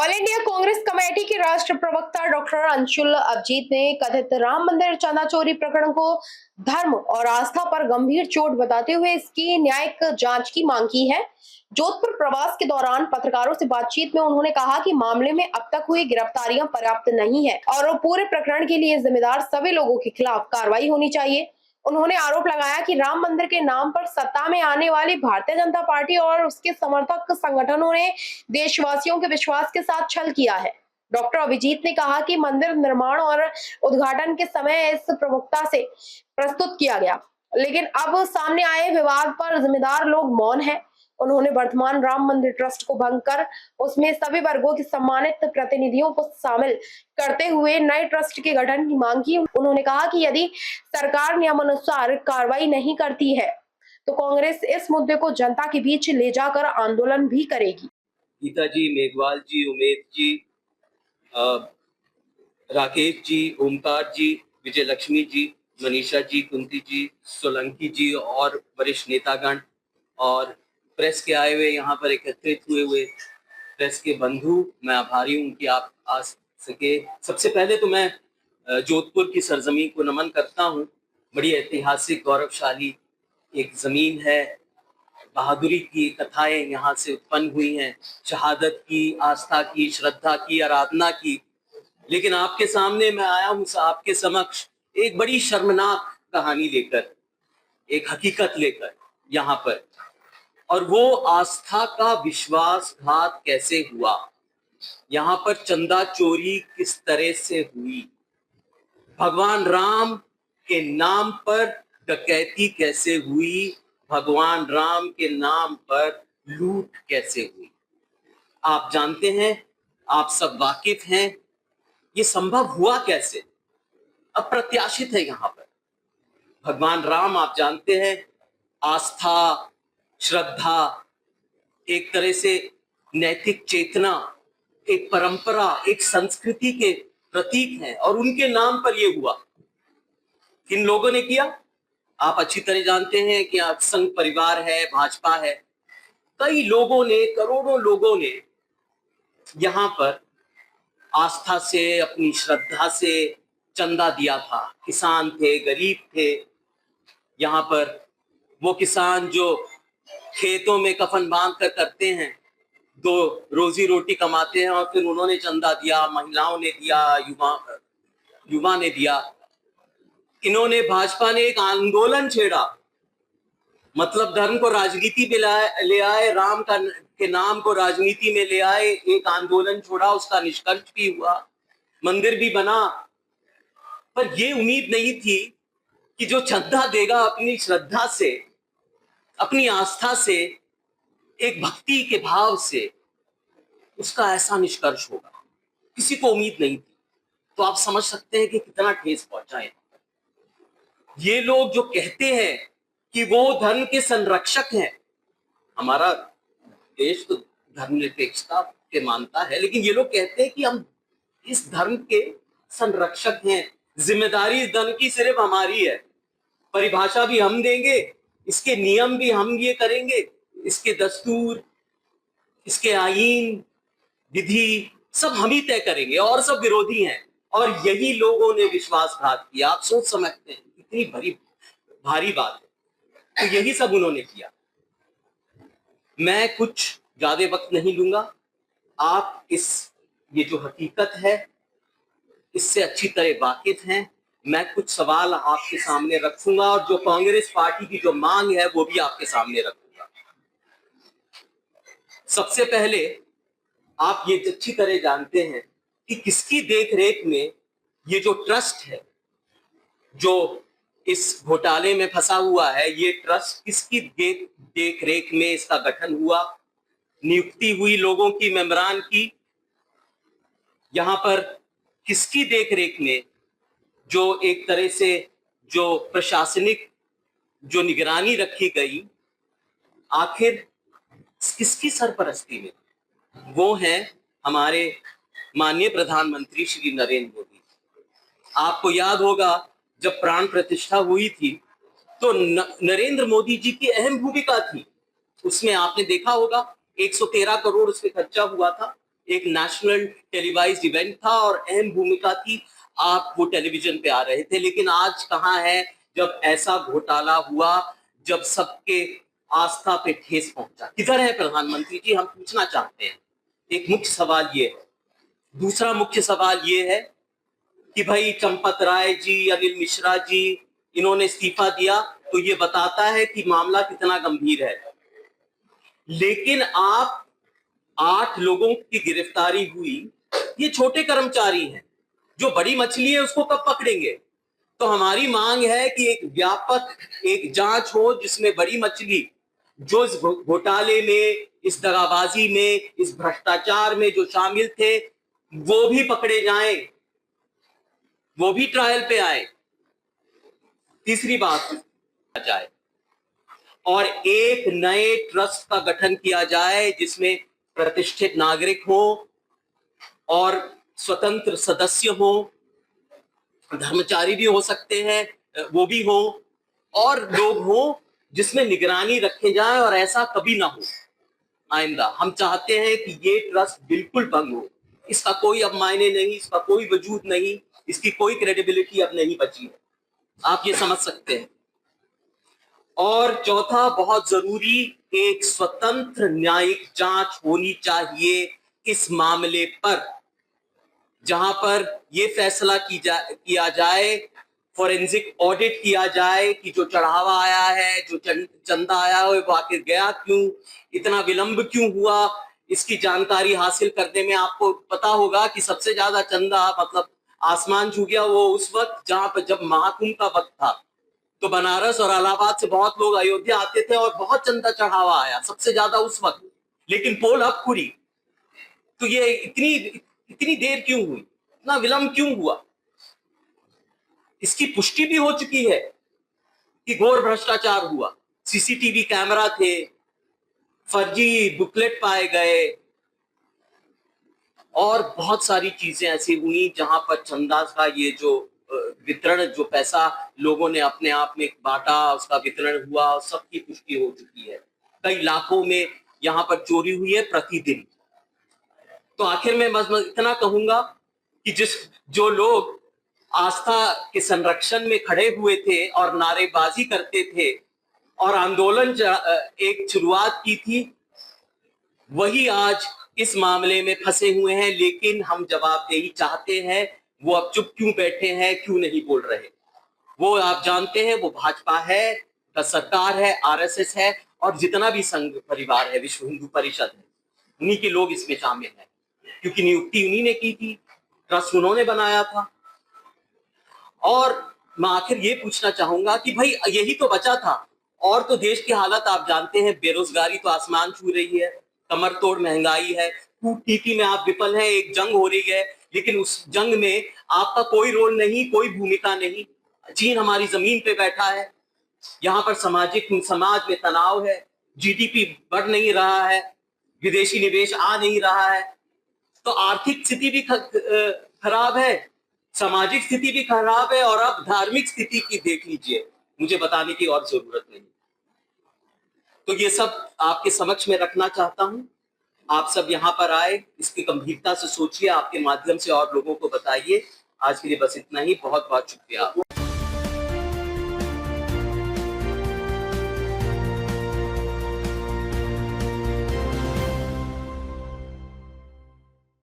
All India Congress committee के राष्ट्रीय प्रवक्ता डॉक्टर अंशुल अभिजीत ने कथित राम मंदिर चंदा चोरी प्रकरण को धर्म और आस्था पर गंभीर चोट बताते हुए इसकी न्यायिक जांच की मांग की है। जोधपुर प्रवास के दौरान पत्रकारों से बातचीत में उन्होंने कहा कि मामले में अब तक हुई गिरफ्तारियां पर्याप्त नहीं है और पूरे प्रकरण के लिए जिम्मेदार सभी लोगों के खिलाफ कार्रवाई होनी चाहिए। उन्होंने आरोप लगाया कि राम मंदिर के नाम पर सत्ता में आने वाली भारतीय जनता पार्टी और उसके समर्थक संगठनों ने देशवासियों के विश्वास के साथ छल किया है। डॉक्टर अभिजीत ने कहा कि मंदिर निर्माण और उद्घाटन के समय इस प्रमुखता से प्रस्तुत किया गया, लेकिन अब सामने आए विवाद पर जिम्मेदार लोग मौन हैं। उन्होंने वर्तमान राम मंदिर ट्रस्ट को भंग कर उसमें सभी वर्गों के सम्मानित प्रतिनिधियों को शामिल करते हुए नए ट्रस्ट के गठन की मांग की। उन्होंने कहा कि यदि सरकार नियमानुसार कार्रवाई नहीं करती है तो कांग्रेस इस मुद्दे को जनता के बीच ले जाकर आंदोलन भी करेगी। गीता जी, मेघवाल जी, उमेद जी, राकेश जी, ओमकार जी, विजय लक्ष्मी जी, मनीषा जी, कुंती जी, सोलंकी जी और वरिष्ठ नेतागण और प्रेस के आए हुए यहाँ पर एकत्रित हुए प्रेस के बंधु, मैं आभारी हूँ कि आप आ सके। सबसे पहले तो मैं जोधपुर की सरजमीन को नमन करता हूँ। बड़ी ऐतिहासिक गौरवशाली एक जमीन है, बहादुरी की कथाएं यहाँ से उत्पन्न हुई हैं, शहादत की, आस्था की, श्रद्धा की, आराधना की। लेकिन आपके सामने मैं आया हूँ, आपके समक्ष एक बड़ी शर्मनाक कहानी लेकर, एक हकीकत लेकर यहाँ पर। और वो आस्था का विश्वासघात कैसे हुआ, यहाँ पर चंदा चोरी किस तरह से हुई, भगवान राम के नाम पर डकैती कैसे हुई, भगवान राम के नाम पर लूट कैसे हुई। आप जानते हैं, आप सब वाकिफ हैं, ये संभव हुआ कैसे, अप्रत्याशित है। यहाँ पर भगवान राम, आप जानते हैं, आस्था, श्रद्धा, एक तरह से नैतिक चेतना, एक परंपरा, एक संस्कृति के प्रतीक हैं और उनके नाम पर ये हुआ। किन लोगों ने किया, आप अच्छी तरह जानते हैं कि संघ परिवार है, भाजपा है, कई लोगों ने, करोड़ों लोगों ने यहाँ पर आस्था से, अपनी श्रद्धा से चंदा दिया था। किसान थे, गरीब थे, यहाँ पर वो किसान जो खेतों में कफन बांध कर करते हैं, दो रोजी रोटी कमाते हैं, और फिर उन्होंने चंदा दिया, महिलाओं ने दिया, युवा ने दिया। इन्होंने, भाजपा ने एक आंदोलन छेड़ा, मतलब धर्म को राजनीति में ले आए, राम के नाम को राजनीति में ले आए, एक आंदोलन छोड़ा, उसका निष्कर्ष भी हुआ, मंदिर भी बना। पर ये उम्मीद नहीं थी कि जो चंदा देगा अपनी श्रद्धा से, अपनी आस्था से, एक भक्ति के भाव से, उसका ऐसा निष्कर्ष होगा। किसी को उम्मीद नहीं थी। तो आप समझ सकते हैं कि कितना ठेस पहुंचा है। ये लोग जो कहते हैं कि वो धर्म के संरक्षक हैं, हमारा देश तो धर्मनिरपेक्षता के मानता है, लेकिन ये लोग कहते हैं कि हम इस धर्म के संरक्षक हैं, जिम्मेदारी इस धर्म की सिर्फ हमारी है, परिभाषा भी हम देंगे, इसके नियम भी हम ये करेंगे, इसके दस्तूर, इसके आईन, विधि सब हम ही तय करेंगे, और सब विरोधी हैं। और यही लोगों ने विश्वासघात किया। आप सोच समझते हैं कितनी भारी बात है। तो यही सब उन्होंने किया। मैं कुछ ज्यादा वक्त नहीं लूंगा। आप ये जो हकीकत है, इससे अच्छी तरह वाकिफ हैं। मैं कुछ सवाल आपके सामने रखूंगा और जो कांग्रेस पार्टी की जो मांग है वो भी आपके सामने रखूंगा। सबसे पहले, आप ये अच्छी तरह जानते हैं कि किसकी देखरेख में ये जो ट्रस्ट है, जो इस घोटाले में फंसा हुआ है, ये ट्रस्ट किसकी देखरेख में इसका गठन हुआ, नियुक्ति हुई लोगों की, मेंबरान की, यहां पर किसकी देखरेख में जो एक तरह से जो प्रशासनिक जो निगरानी रखी गई, आखिर किसकी सरपरस्ती में? वो हैं हमारे माननीय प्रधानमंत्री श्री नरेंद्र मोदी। आपको याद होगा जब प्राण प्रतिष्ठा हुई थी तो नरेंद्र मोदी जी की अहम भूमिका थी उसमें। आपने देखा होगा 113 करोड़ उसमें खर्चा हुआ था, एक नेशनल टेलीवाइज्ड इवेंट था और अहम भूमिका थी, आप वो टेलीविजन पे आ रहे थे। लेकिन आज कहाँ है जब ऐसा घोटाला हुआ, जब सबके आस्था पे ठेस पहुंचा? किधर है प्रधानमंत्री जी, हम पूछना चाहते हैं। एक मुख्य सवाल ये है। दूसरा मुख्य सवाल ये है कि भाई चंपत राय जी, अनिल मिश्रा जी, इन्होंने इस्तीफा दिया, तो ये बताता है कि मामला कितना गंभीर है। लेकिन आप 8 लोगों की गिरफ्तारी हुई, ये छोटे कर्मचारी हैं, जो बड़ी मछली है उसको कब पकड़ेंगे? तो हमारी मांग है कि एक व्यापक एक जांच हो जिसमें बड़ी मछली जो इस घोटाले में, इस दगाबाजी में, इस भ्रष्टाचार में जो शामिल थे, वो भी पकड़े जाएं, वो भी ट्रायल पे आए। तीसरी बात जाए और एक नए ट्रस्ट का गठन किया जाए जिसमें प्रतिष्ठित नागरिक हो और स्वतंत्र सदस्य हो, धर्मचारी भी हो सकते हैं, वो भी हो, और लोग हो जिसमें निगरानी रखे जाए और ऐसा कभी ना हो आइंदा। हम चाहते हैं कि ये ट्रस्ट बिल्कुल बंद हो, इसका कोई अब मायने नहीं, इसका कोई वजूद नहीं, इसकी कोई क्रेडिबिलिटी अब नहीं बची है, आप ये समझ सकते हैं। और चौथा, बहुत जरूरी, एक स्वतंत्र न्यायिक जांच होनी चाहिए इस मामले पर, जहां पर यह फैसला किया जाए, फॉरेंसिक ऑडिट किया जाए कि जो चढ़ावा आया है, जो चंदा आया है, वो आखिर गया क्यों, इतना विलंब क्यों हुआ, इसकी जानकारी हासिल करने में आपको पता होगा कि सबसे ज्यादा चंदा मतलब आसमान छू गया वो उस वक्त जहां पर जब महाकुंभ का वक्त था, तो बनारस और इलाहाबाद से बहुत लोग अयोध्या आते थे और बहुत चंदा चढ़ावा आया, सबसे ज्यादा उस वक्त। लेकिन पोल अब खुली, तो ये इतनी देर क्यों हुई, इतना विलंब क्यों हुआ? इसकी पुष्टि भी हो चुकी है कि घोर भ्रष्टाचार हुआ, सीसीटीवी कैमरा थे, फर्जी बुकलेट पाए गए और बहुत सारी चीजें ऐसी हुई जहां पर चंदा का ये जो वितरण, जो पैसा लोगों ने अपने आप में बांटा, उसका वितरण हुआ, सबकी पुष्टि हो चुकी है। कई लाखों में यहाँ पर चोरी हुई है प्रतिदिन। तो आखिर में मैं इतना कहूंगा कि जो लोग आस्था के संरक्षण में खड़े हुए थे और नारेबाजी करते थे और आंदोलन एक शुरुआत की थी, वही आज इस मामले में फंसे हुए हैं। लेकिन हम जवाबदेही चाहते हैं, वो अब चुप क्यों बैठे हैं, क्यों नहीं बोल रहे? वो आप जानते हैं, वो भाजपा है, सरकार है, आरएसएस है, और जितना भी संघ परिवार है, विश्व हिंदू परिषद है, उन्हीं के लोग इसमें शामिल हैं, क्योंकि नियुक्ति उन्हीं ने की थी, ट्रस्ट उन्होंने बनाया था। और मैं आखिर ये पूछना चाहूंगा कि भाई यही तो बचा था, और तो देश की हालत आप जानते हैं, बेरोजगारी तो आसमान छू रही है, कमर तोड़ महंगाई है, कूटनीति में आप विफल हैं, एक जंग हो रही है, लेकिन उस जंग में आपका कोई रोल नहीं, कोई भूमिका नहीं। चीन हमारी जमीन पे बैठा है, यहाँ पर समाज में तनाव है, जीडीपी बढ़ नहीं रहा है, विदेशी निवेश आ नहीं रहा है, तो आर्थिक स्थिति भी खराब है, सामाजिक स्थिति भी खराब है, और अब धार्मिक स्थिति की देख लीजिए, मुझे बताने की और जरूरत नहीं। तो ये सब आपके समक्ष में रखना चाहता हूं। आप सब यहाँ पर आए, इसकी गंभीरता से सोचिए, आपके माध्यम से और लोगों को बताइए। आज के लिए बस इतना ही, बहुत बहुत शुक्रिया।